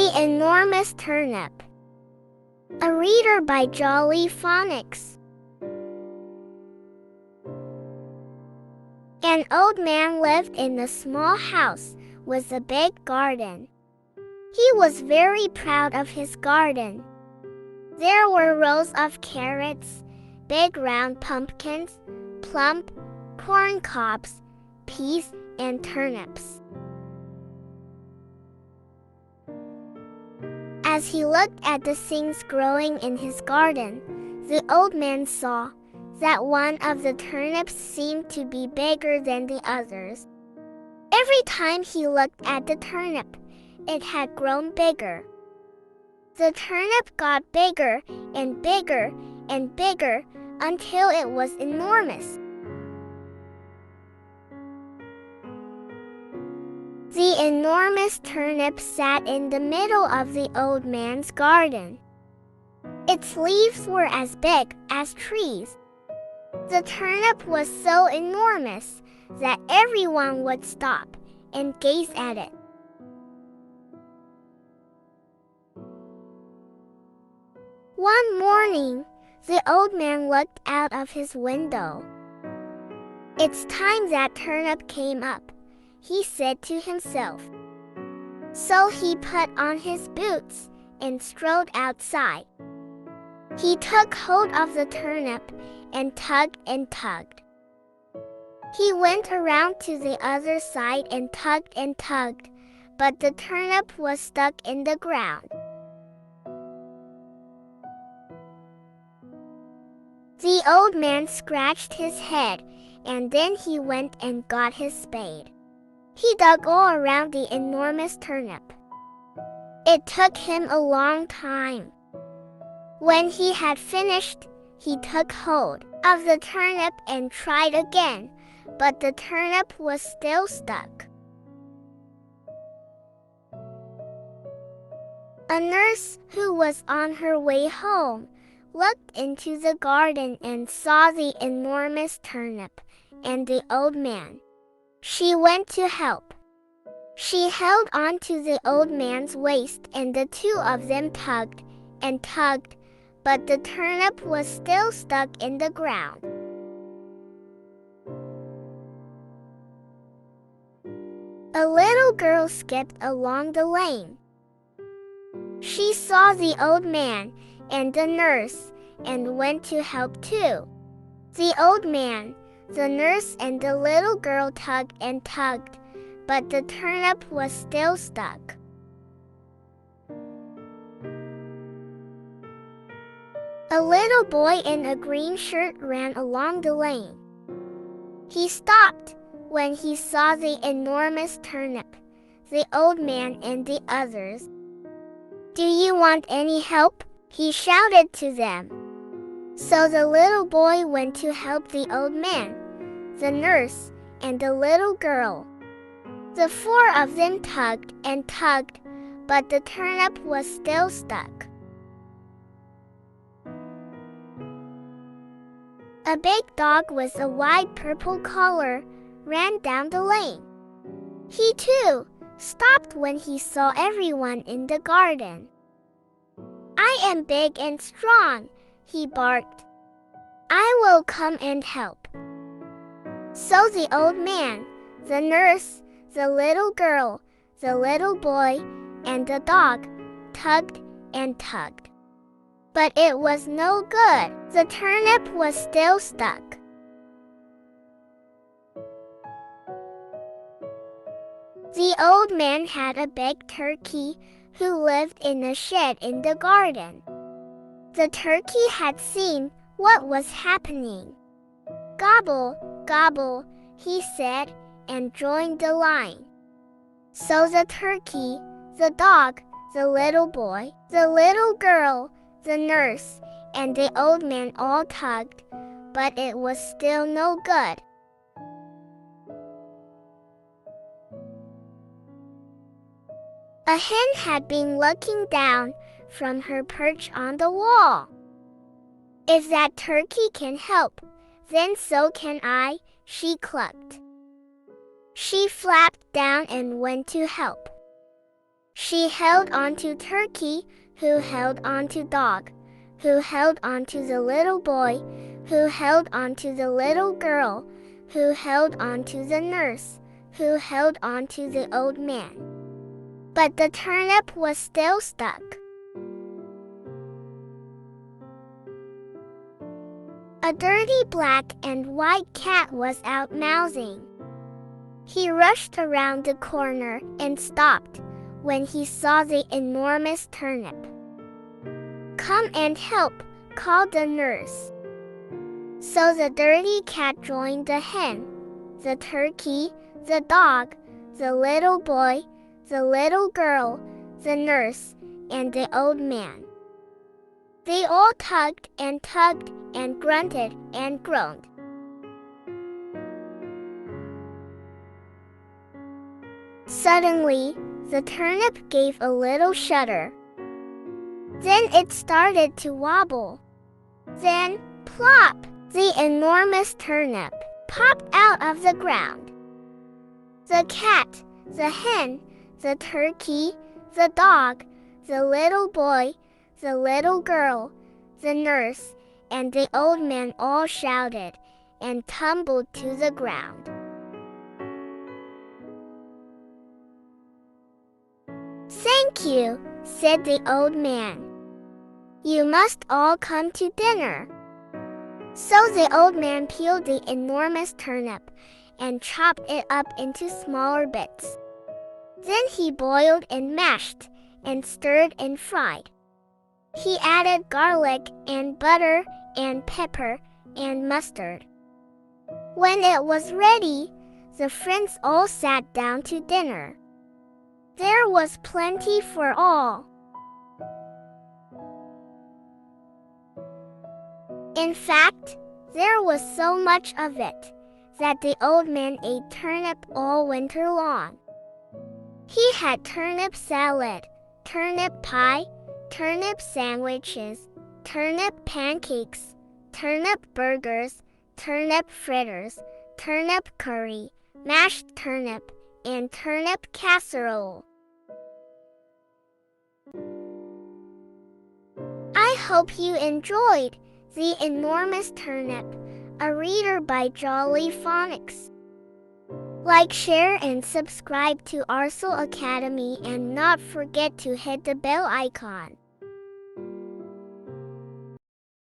The Enormous Turnip. A reader by Jolly Phonics. An old man lived in a small house with a big garden. He was very proud of his garden. There were rows of carrots, big round pumpkins, plump corn cobs, peas, and turnips. As he looked at the things growing in his garden, the old man saw that one of the turnips seemed to be bigger than the others. Every time he looked at the turnip, it had grown bigger. The turnip got bigger and bigger and bigger until it was enormous. The enormous turnip sat in the middle of the old man's garden. Its leaves were as big as trees. The turnip was so enormous that everyone would stop and gaze at it. One morning, the old man looked out of his window. "It's time that turnip came up," he said to himself. So he put on his boots and strode outside. He took hold of the turnip and tugged and tugged. He went around to the other side and tugged, but the turnip was stuck in the ground. The old man scratched his head, and then he went and got his spade. He dug all around the enormous turnip. It took him a long time. When he had finished, he took hold of the turnip and tried again, but the turnip was still stuck. A nurse who was on her way home looked into the garden and saw the enormous turnip and the old man. She went to help. She held on to the old man's waist and the two of them tugged and tugged, but the turnip was still stuck in the ground. A little girl skipped along the lane. She saw the old man and the nurse and went to help too. The old man, the nurse, and the little girl tugged and tugged, but the turnip was still stuck. A little boy in a green shirt ran along the lane. He stopped when he saw the enormous turnip, the old man, and the others. "Do you want any help?" he shouted to them. So the little boy went to help the old man, the nurse, and the little girl. The four of them tugged and tugged, but the turnip was still stuck. A big dog with a wide purple collar ran down the lane. He too stopped when he saw everyone in the garden. "I am big and strong," he barked. "I will come and help." So the old man, the nurse, the little girl, the little boy, and the dog tugged and tugged. But it was no good. The turnip was still stuck. The old man had a big turkey who lived in a shed in the garden. The turkey had seen what was happening. "Gobble, gobble," he said, and joined the line. So the turkey, the dog, the little boy, the little girl, the nurse, and the old man all tugged, but it was still no good. A hen had been looking down from her perch on the wall. "If that turkey can help, then so can I," she clucked. She flapped down and went to help. She held on to Turkey, who held on to Dog, who held on to the little boy, who held on to the little girl, who held on to the nurse, who held on to the old man. But the turnip was still stuck. A dirty black and white cat was out mousing. He rushed around the corner and stopped when he saw the enormous turnip. "Come and help," called the nurse. So the dirty cat joined the hen, the turkey, the dog, the little boy, the little girl, the nurse, and the old man. They all tugged and grunted and groaned. Suddenly, the turnip gave a little shudder. Then it started to wobble. Then, plop! The enormous turnip popped out of the ground. The cat, the hen, the turkey, the dog, the little boy, the little girl, the nurse, and the old man all shouted and tumbled to the ground. "Thank you," said the old man. "You must all come to dinner." So the old man peeled the enormous turnip and chopped it up into smaller bits. Then he boiled and mashed and stirred and fried. He added garlic and butter and pepper and mustard. When it was ready, the friends all sat down to dinner. There was plenty for all. In fact, there was so much of it that the old man ate turnip all winter long. He had turnip salad, turnip pie, turnip sandwiches, turnip pancakes, turnip burgers, turnip fritters, turnip curry, mashed turnip, and turnip casserole. I hope you enjoyed The Enormous Turnip, a reader by Jolly Phonics. Like, share, and subscribe to Arsal Academy, and not forget to hit the bell icon.